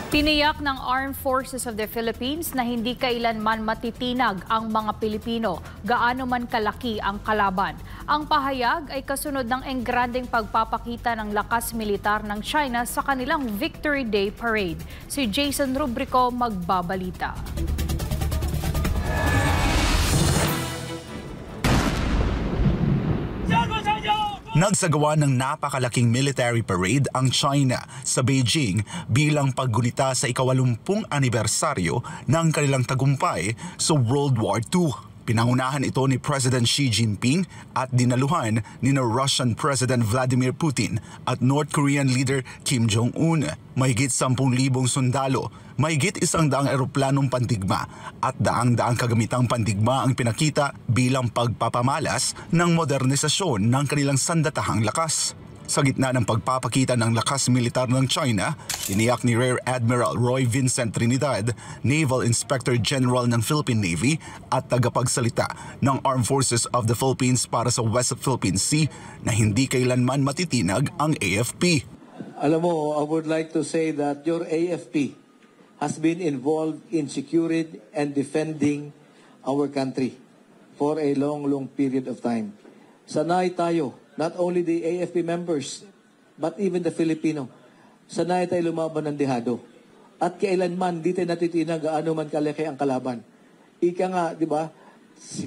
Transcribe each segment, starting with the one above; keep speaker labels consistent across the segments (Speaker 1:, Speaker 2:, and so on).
Speaker 1: Tiniyak ng Armed Forces of the Philippines na hindi kailanman matitinag ang mga Pilipino, gaano man kalaki ang kalaban. Ang pahayag ay kasunod ng engrandeng pagpapakita ng lakas militar ng China sa kanilang Victory Day Parade. Si Jason Rubrico magbabalita.
Speaker 2: Nagsagawa ng napakalaking military parade ang China sa Beijing bilang paggunita sa ika-80 anibersaryo ng kanilang tagumpay sa World War II. Pinangunahan ito ni President Xi Jinping at dinaluhan ni Russian President Vladimir Putin at North Korean leader Kim Jong-un. Mahigit 10,000 sundalo, mahigit 100 eroplanong pandigma at daang-daang kagamitang pandigma ang pinakita bilang pagpapamalas ng modernisasyon ng kanilang sandatahang lakas. Sa gitna ng pagpapakita ng lakas militar ng China, tiniyak ni Rear Admiral Roy Vincent Trinidad, Naval Inspector General ng Philippine Navy at tagapagsalita ng Armed Forces of the Philippines para sa West Philippine Sea na hindi kailanman matitinag ang AFP.
Speaker 3: Alam mo, I would like to say that your AFP has been involved in securing and defending our country for a long period of time. Sanay tayo, not only the AFP members, but even the Filipino. Sanay tayo lumaban ng dehado. At kailanman, di tayo natitinag gaano man kalaki ang kalaban. Ika nga, di ba,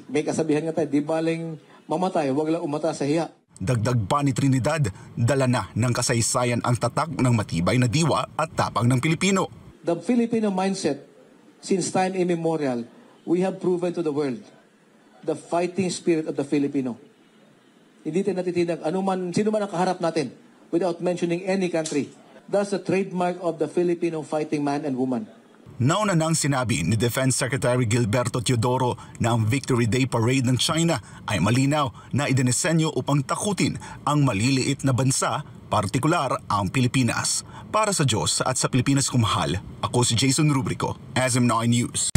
Speaker 3: may kasabihan nga tayo, di baling mamatay, wag lang umata sa hiya.
Speaker 2: Dagdag pa ni Trinidad, dala na ng kasaysayan ang tatak ng matibay na diwa at tapang ng Pilipino.
Speaker 3: The Filipino mindset, since time immemorial, we have proven to the world the fighting spirit of the Filipino. Hindi tayo natitinag sino man ang kaharap natin without mentioning any country. That's the trademark of the Filipino fighting man and woman.
Speaker 2: Nauna nang sinabi ni Defense Secretary Gilberto Teodoro na ang Victory Day Parade ng China ay malinaw na idinisenyo upang takutin ang maliliit na bansa, partikular ang Pilipinas. Para sa Diyos at sa Pilipinas kumahal, ako si Jason Rubrico, SM9 News.